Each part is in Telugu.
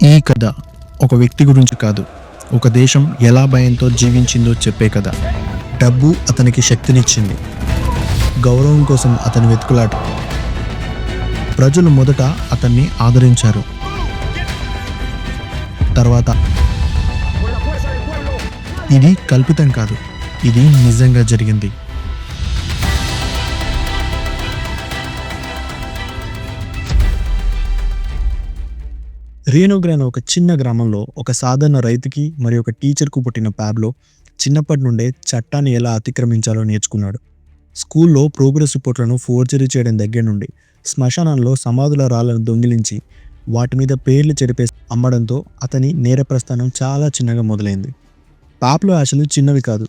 ఈ కథ ఒక వ్యక్తి గురించి కాదు, ఒక దేశం ఎలా భయంతో జీవించిందో చెప్పే కథ. డబ్బు అతనికి శక్తినిచ్చింది, గౌరవం కోసం అతని వెతుకులాట. ప్రజలు మొదట అతన్ని ఆదరించారు, తర్వాత ఇది కల్పితం కాదు, ఇది నిజంగా జరిగింది. రియో గ్రాండే ఒక చిన్న గ్రామంలో ఒక సాధారణ రైతుకి మరియు ఒక టీచర్కు పుట్టిన పాబ్లో చిన్నప్పటి నుండే చట్టాన్ని ఎలా అతిక్రమించాలో నేర్చుకున్నాడు. స్కూల్లో ప్రోగ్రెస్ రిపోర్ట్లను ఫోర్జరీ చేయడం దగ్గర నుండి శ్మశానంలో సమాధుల రాళ్లను దొంగిలించి వాటి మీద పేర్లు చెరిపే అమ్మడంతో అతని నేర ప్రస్థానం చాలా చిన్నగా మొదలైంది. పాబ్లో ఆశలు చిన్నవి కాదు.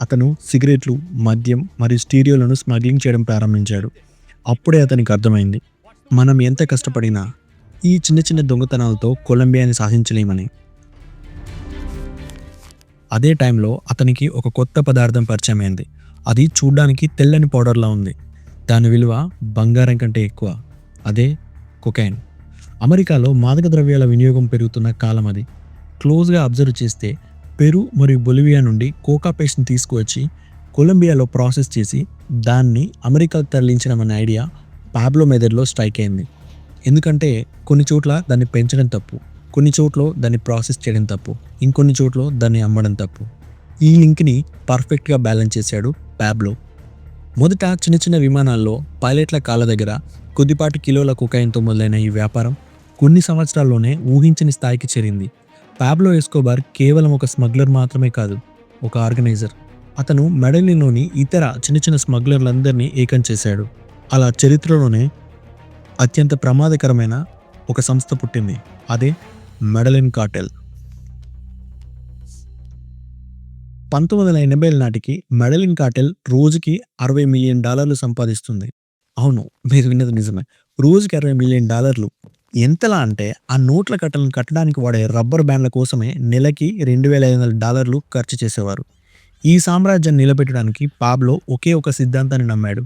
అతను సిగరెట్లు, మద్యం మరియు స్టీరియోలను స్మగ్లింగ్ చేయడం ప్రారంభించాడు. అప్పుడే అతనికి అర్థమైంది, మనం ఎంత కష్టపడినా ఈ చిన్న చిన్న దొంగతనాలతో కొలంబియాని సాధించలేమని. అదే టైంలో అతనికి ఒక కొత్త పదార్థం పరిచయమైంది. అది చూడ్డానికి తెల్లని పౌడర్లా ఉంది. దాని విలువ బంగారం కంటే ఎక్కువ. అదే కొకైన్. అమెరికాలో మాదక ద్రవ్యాల వినియోగం పెరుగుతున్న కాలం అది. క్లోజ్గా అబ్జర్వ్ చేస్తే పెరు మరియు బొలివియా నుండి కోకా పేస్ట్ని తీసుకువచ్చి కొలంబియాలో ప్రాసెస్ చేసి దాన్ని అమెరికాకు తరలించడం అనే ఐడియా పాబ్లో మెదడులో స్ట్రైక్ అయింది. ఎందుకంటే కొన్ని చోట్ల దాన్ని పెంచడం తప్పు, కొన్ని చోట్ల దాన్ని ప్రాసెస్ చేయడం తప్పు, ఇంకొన్ని చోట్ల దాన్ని అమ్మడం తప్పు. ఈ లింక్ని పర్ఫెక్ట్గా బ్యాలెన్స్ చేశాడు పాబ్లో. మొదట చిన్న చిన్న విమానాల్లో పైలట్ల కాళ్ళ దగ్గర కొద్దిపాటి కిలోల కొకైన్తో మొదలైన ఈ వ్యాపారం కొన్ని సంవత్సరాల్లోనే ఊహించని స్థాయికి చేరింది. పాబ్లో ఎస్కోబార్ కేవలం ఒక స్మగ్లర్ మాత్రమే కాదు, ఒక ఆర్గనైజర్. అతను మెడలిన్లోని ఇతర చిన్న చిన్న స్మగ్లర్లందరినీ ఏకం చేశాడు. అలా చరిత్రలోనే అత్యంత ప్రమాదకరమైన ఒక సంస్థ పుట్టింది. అదే మెడలిన్ కార్టెల్. 1980 నాటికి మెడలిన్ కార్టెల్ రోజుకి $60 మిలియన్ సంపాదిస్తుంది. అవును, మీరు విన్నది నిజమే. రోజుకి $60 మిలియన్. ఎంతలా అంటే ఆ నోట్ల కట్టలను కట్టడానికి వాడే రబ్బర్ బ్యాండ్ల కోసమే నెలకి $2,500 ఖర్చు చేసేవారు. ఈ సామ్రాజ్యాన్ని నిలబెట్టడానికి పాబ్లో ఒకే ఒక సిద్ధాంతాన్ని నమ్మాడు.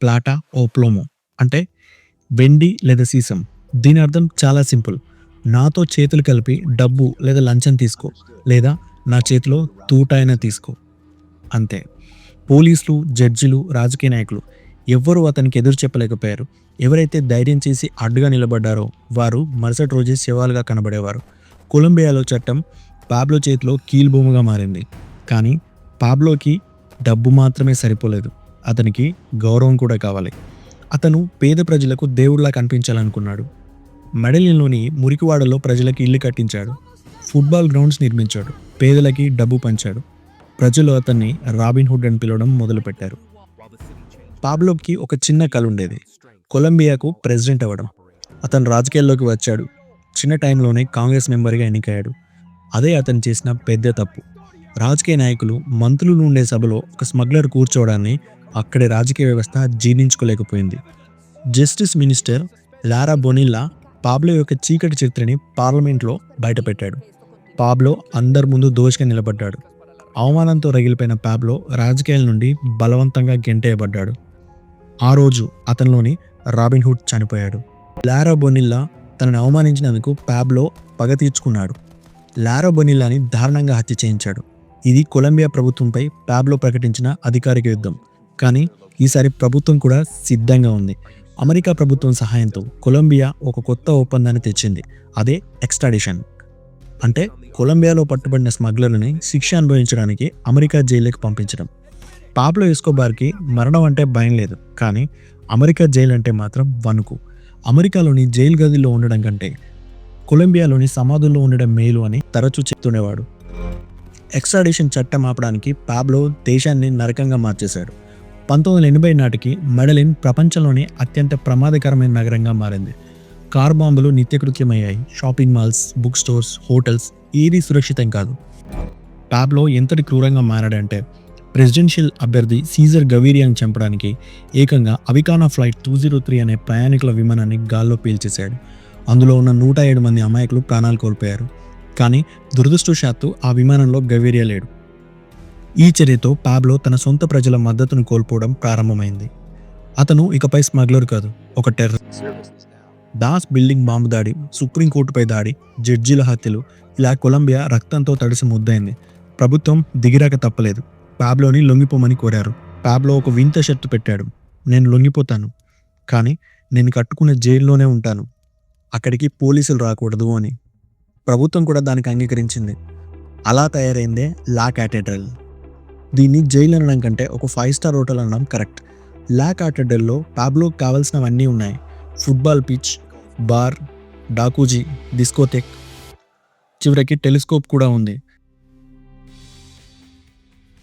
ప్లాటా ఓ ప్లోమో, అంటే వెండి లేదా సీసం. దీని అర్థం చాలా సింపుల్. నాతో చేతులు కలిపి డబ్బు లేదా లంచం తీసుకో, లేదా నా చేతిలో తూటైనా తీసుకో, అంతే. పోలీసులు, జడ్జిలు, రాజకీయ నాయకులు ఎవ్వరూ అతనికి ఎదురు చెప్పలేకపోయారు. ఎవరైతే ధైర్యం చేసి అడ్డుగా నిలబడ్డారో వారు మరుసటి రోజే శవాలుగా కనబడేవారు. కొలంబియాలో చట్టం పాబ్లో చేతిలో కీలుబొమ్మగా మారింది. కానీ పాబ్లోకి డబ్బు మాత్రమే సరిపోలేదు, అతనికి గౌరవం కూడా కావాలి. అతను పేద ప్రజలకు దేవుడిలా కనిపించాలనుకున్నాడు. మెడలిన్లోని మురికివాడలో ప్రజలకు ఇల్లు కట్టించాడు, ఫుట్బాల్ గ్రౌండ్స్ నిర్మించాడు, పేదలకి డబ్బు పంచాడు. ప్రజలు అతన్ని రాబిన్హుడ్ అని పిలవడం మొదలుపెట్టారు. పాబ్లోకి ఒక చిన్న కల ఉండేది, కొలంబియాకు ప్రెసిడెంట్ అవ్వడం. అతను రాజకీయాల్లోకి వచ్చాడు. చిన్న టైంలోనే కాంగ్రెస్ మెంబర్గా ఎన్నికయ్యాడు. అదే అతను చేసిన పెద్ద తప్పు. రాజకీయ నాయకులు, మంత్రులు ఉండే సభలో ఒక స్మగ్లర్ కూర్చోవడాన్ని అక్కడి రాజకీయ వ్యవస్థ జీర్ణించుకోలేకపోయింది. జస్టిస్ మినిస్టర్ లారా బొనిల్లా పాబ్లో యొక్క చీకటి చరిత్రని పార్లమెంట్లో బయటపెట్టాడు. పాబ్లో అందరి ముందు దోషిగా నిలబడ్డాడు. అవమానంతో రగిలిపోయిన పాబ్లో రాజకీయాల నుండి బలవంతంగా గెంటేయబడ్డాడు. ఆ రోజు అతనిలోని రాబిన్హుడ్ చనిపోయాడు. లారా బొనిల్లా తనని అవమానించినందుకు పాబ్లో పగ తీర్చుకున్నాడు. లారా బొనిల్లాని దారుణంగా హత్య చేయించాడు. ఇది కొలంబియా ప్రభుత్వంపై పాబ్లో ప్రకటించిన అధికారిక యుద్ధం. కానీ ఈసారి ప్రభుత్వం కూడా సిద్ధంగా ఉంది. అమెరికా ప్రభుత్వం సహాయంతో కొలంబియా ఒక కొత్త ఒప్పందాన్ని తెచ్చింది. అదే ఎక్స్ట్రాడిషన్. అంటే కొలంబియాలో పట్టుబడిన స్మగ్లర్లని శిక్ష అనుభవించడానికి అమెరికా జైలుకి పంపించడం. పాబ్లో ఎస్కోబార్కి మరణం అంటే భయం లేదు, కానీ అమెరికా జైలు అంటే మాత్రం వణుకు. అమెరికాలోని జైలు గదిలో ఉండడం కంటే కొలంబియాలోని సమాధుల్లో ఉండడం మేలు అని తరచూ చెప్తుండేవాడు. ఎక్స్ట్రాడిషన్ చట్టం ఆపడానికి పాబ్లో దేశాన్ని నరకంగా మార్చేశాడు. 1980 నాటికి మెడలిన్ ప్రపంచంలోని అత్యంత ప్రమాదకరమైన నగరంగా మారింది. కార్ బాంబులు నిత్యకృత్యమయ్యాయి. Shopping malls, book stores, hotels ఏదీ సురక్షితం కాదు. పాబ్లో ఎంతటి క్రూరంగా మారాడంటే ప్రెసిడెన్షియల్ అభ్యర్థి సీజర్ గవీరియాని చంపడానికి ఏకంగా అవికానా ఫ్లైట్ 203 అనే ప్రయాణికుల విమానాన్ని గాల్లో పీల్చేశాడు. అందులో ఉన్న 107 మంది అమాయకులు ప్రాణాలు కోల్పోయారు. కానీ దురదృష్టవశాత్తు ఆ విమానంలో గవీరియా లేడు. ఈ చర్యతో పాబ్లో తన సొంత ప్రజల మద్దతును కోల్పోవడం ప్రారంభమైంది. అతను ఇకపై స్మగ్లర్ కాదు, ఒక టెర్రరిస్ట్. దాస్ బిల్డింగ్ బాంబు దాడి, సుప్రీంకోర్టుపై దాడి, జడ్జీల హత్యలు, ఇలా కొలంబియా రక్తంతో తడిసి ముద్దయింది. ప్రభుత్వం దిగిరాక తప్పలేదు. పాబ్లోని లొంగిపోమని కోరారు. పాబ్లో ఒక వింత షర్తు పెట్టాడు. నేను లొంగిపోతాను, కానీ నేను కట్టుకున్న జైల్లోనే ఉంటాను, అక్కడికి పోలీసులు రాకూడదు అని. ప్రభుత్వం కూడా దానికి అంగీకరించింది. అలా తయారైందే లా క్యాథెడ్రల్. దీన్ని జైలు అనడం కంటే ఒక 5 స్టార్ హోటల్ అనడం కరెక్ట్. లా క్యాథెడ్రల్లో పాబ్లోకి కావాల్సినవన్నీ ఉన్నాయి. ఫుట్బాల్ పిచ్, బార్, డాకూజీ, డిస్కోథెక్, చివరికి టెలిస్కోప్ కూడా ఉంది.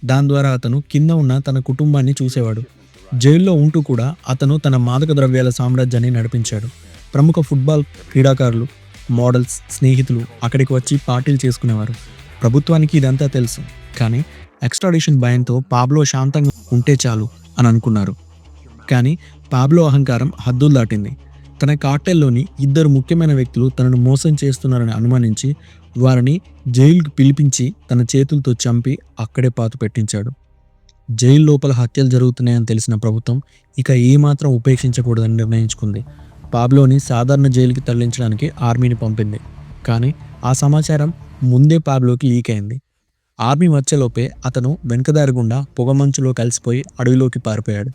దాని ద్వారా అతను కింద ఉన్న తన కుటుంబాన్ని చూసేవాడు. జైల్లో ఉంటూ కూడా అతను తన మాదక ద్రవ్యాల సామ్రాజ్యాన్ని నడిపించాడు. ప్రముఖ ఫుట్బాల్ క్రీడాకారులు, మోడల్స్, స్నేహితులు అక్కడికి వచ్చి పార్టీలు చేసుకునేవారు. ప్రభుత్వానికి ఇదంతా తెలుసు, కానీ ఎక్స్ట్రాడిషన్ భయంతో పాబ్లో శాంతంగా ఉంటే చాలు అని అనుకున్నారు. కానీ పాబ్లో అహంకారం హద్దులు దాటింది. తన కార్టెల్లోని 2 ముఖ్యమైన వ్యక్తులు తనను మోసం చేస్తున్నారని అనుమానించి వారిని జైలుకు పిలిపించి తన చేతులతో చంపి అక్కడే పాతు పెట్టించాడు. జైలు లోపల హత్యలు జరుగుతున్నాయని తెలిసిన ప్రభుత్వం ఇక ఏమాత్రం ఉపేక్షించకూడదని నిర్ణయించుకుంది. పాబ్లోని సాధారణ జైలుకి తరలించడానికి ఆర్మీని పంపింది. కానీ ఆ సమాచారం ముందే పాబ్లోకి లీక్ అయింది. ఆర్మీ వచ్చేలోపే అతను వెనకదారి గుండా పొగమంచులో కలిసిపోయి అడవిలోకి పారిపోయాడు.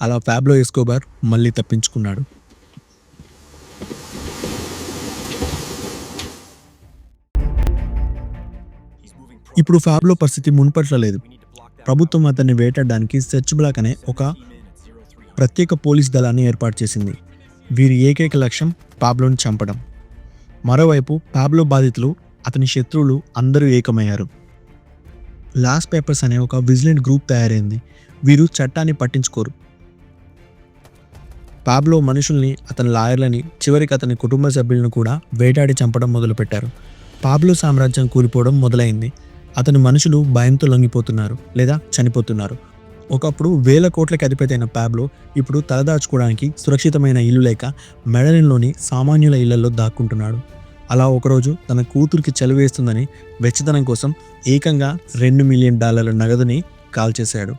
అలా పాబ్లో ఎస్కోబార్ మళ్ళీ తప్పించుకున్నాడు. ఇప్పుడు పాబ్లో పరిస్థితి మునుపట్ల లేదు. ప్రభుత్వం అతన్ని వేటాడడానికి సెర్చ్ బ్లాక్ అనే ఒక ప్రత్యేక పోలీస్ దళాన్ని ఏర్పాటు చేసింది. వీరి ఏకైక లక్ష్యం పాబ్లోని చంపడం. మరోవైపు పాబ్లో బాధితులు, అతని శత్రువులు అందరూ ఏకమయ్యారు. లాస్ట్ పేపర్స్ అనే ఒక విజిలెంట్ గ్రూప్ తయారైంది. వీరు చట్టాన్ని పట్టించుకోరు. పాబ్లో మనుషుల్ని, అతని లాయర్లని, చివరికి అతని కుటుంబ సభ్యులను కూడా వేటాడి చంపడం మొదలుపెట్టారు. పాబ్లో సామ్రాజ్యం కూలిపోవడం మొదలైంది. అతని మనుషులు భయంతో లొంగిపోతున్నారు లేదా చనిపోతున్నారు. ఒకప్పుడు 1000 కోట్లకి అధిపతి అయిన పాబ్లో ఇప్పుడు తలదాచుకోవడానికి సురక్షితమైన ఇల్లు లేక మెడలిన్లోని సామాన్యుల ఇళ్లలో దాక్కుంటున్నాడు. అలా ఒకరోజు తన కూతురికి చలివేస్తుందని వెచ్చదనం కోసం ఏకంగా $2 మిలియన్ నగదుని కాల్చేశాడు.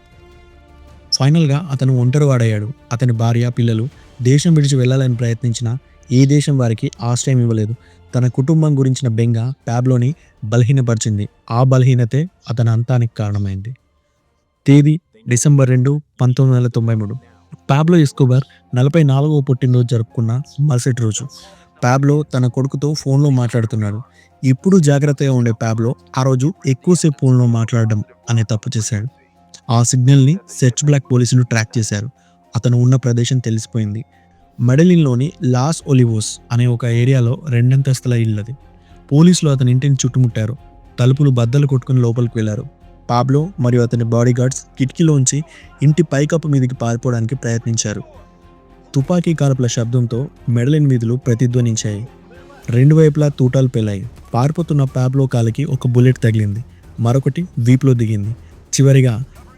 ఫైనల్గా అతను ఒంటరివాడయ్యాడు. అతని భార్య, పిల్లలు దేశం విడిచి వెళ్ళాలని ప్రయత్నించినా ఏ దేశం వారికి ఆశ్రయం ఇవ్వలేదు. తన కుటుంబం గురించిన బెంగ పాబ్లోని బలహీనపరిచింది. ఆ బలహీనతే అతని అంతానికి కారణమైంది. తేదీ డిసెంబర్ 2, 1993. పాబ్లో ఎస్కోబార్ 44వ పుట్టినరోజు జరుపుకున్న మరుసటి రోజు. పాబ్లో తన కొడుకుతో ఫోన్లో మాట్లాడుతున్నాడు. ఇప్పుడు జాగ్రత్తగా ఉండే పాబ్లో ఆ రోజు ఎక్కువసేపు ఫోన్లో మాట్లాడడం అనే తప్పు చేశాడు. ఆ సిగ్నల్ని సెర్చ్ బ్లాక్ పోలీసులు ట్రాక్ చేశారు. అతను ఉన్న ప్రదేశం తెలిసిపోయింది. మెడలిన్లోని లాస్ ఒలివోస్ అనే ఒక ఏరియాలో 2 అంతస్తుల ఇల్లది. పోలీసులు అతని ఇంటిని చుట్టుముట్టారు. తలుపులు బద్దలు కొట్టుకుని లోపలికి వెళ్లారు. పాబ్లో మరియు అతని బాడీగార్డ్స్ కిటికీలోంచి ఇంటి పైకప్పు మీదకి పారిపోవడానికి ప్రయత్నించారు. తుపాకీ కాల్పుల శబ్దంతో మెడలిన్ వీధులు ప్రతిధ్వనించాయి. 2 వైపులా తూటాలు పేలాయి. పారిపోతున్న పాబ్లో కాలికి ఒక బుల్లెట్ తగిలింది. మరొకటి వీపులో దిగింది. చివరిగా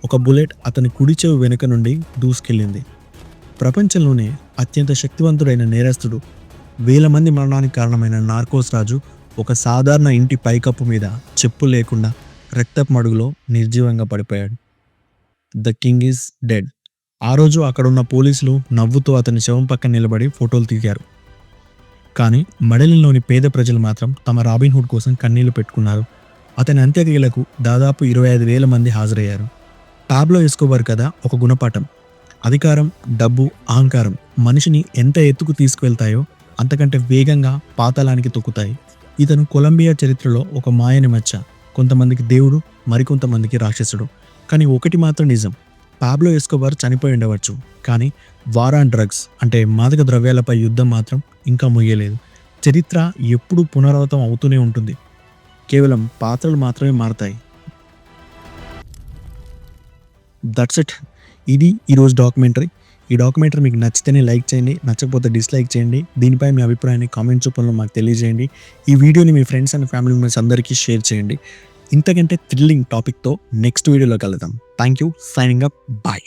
ఒక బుల్లెట్ అతని కుడి చెవి వెనుక నుండి దూసుకెళ్ళింది. ప్రపంచంలోనే అత్యంత శక్తివంతుడైన నేరస్తుడు, 1000 మంది మరణానికి కారణమైన నార్కోస్ రాజు ఒక సాధారణ ఇంటి పైకప్పు మీద చెప్పు లేకుండా రక్తపు మడుగులో నిర్జీవంగా పడిపోయాడు. The king is dead. ఆ రోజు అక్కడున్న పోలీసులు నవ్వుతూ అతని శవం పక్కన నిలబడి ఫోటోలు తీశారు. కానీ మెడలిన్లోని పేద ప్రజలు మాత్రం తమ రాబిన్హుడ్ కోసం కన్నీళ్లు పెట్టుకున్నారు. అతని అంత్యక్రియలకు దాదాపు 25,000 మంది హాజరయ్యారు. పాబ్లో ఎస్కోబార్ కథ ఒక గుణపాఠం. అధికారం, డబ్బు, అహంకారం మనిషిని ఎంత ఎత్తుకు తీసుకువెళ్తాయో అంతకంటే వేగంగా పాతాళానికి తొక్కుతాయి. ఇతను కొలంబియా చరిత్రలో ఒక మాయని మచ్చ. కొంతమందికి దేవుడు, మరికొంతమందికి రాక్షసుడు. కానీ ఒకటి మాత్రం నిజం, పాబ్లో ఎస్కోబార్ చనిపోయి ఉండవచ్చు, కానీ వార్ ఆన్ డ్రగ్స్ అంటే మాదక ద్రవ్యాలపై యుద్ధం మాత్రం ఇంకా ముగియలేదు. చరిత్ర ఎప్పుడూ పునరావృతం అవుతూనే ఉంటుంది. కేవలం పాత్రలు మాత్రమే మారతాయి. That's it. ఇది ఈరోజు డాక్యుమెంటరీ. ఈ డాక్యుమెంటరీ మీకు నచ్చితేనే లైక్ చేయండి, నచ్చకపోతే డిస్లైక్ చేయండి. దీనిపై మీ అభిప్రాయాన్ని కామెంట్ రూపంలో మాకు తెలియజేయండి. ఈ వీడియోని మీ ఫ్రెండ్స్ అండ్ ఫ్యామిలీ మెంబర్స్ అందరికీ షేర్ చేయండి. ఇంతకంటే థ్రిల్లింగ్ టాపిక్తో నెక్స్ట్ వీడియోలో కలుద్దాం. Thank you. Signing up. Bye.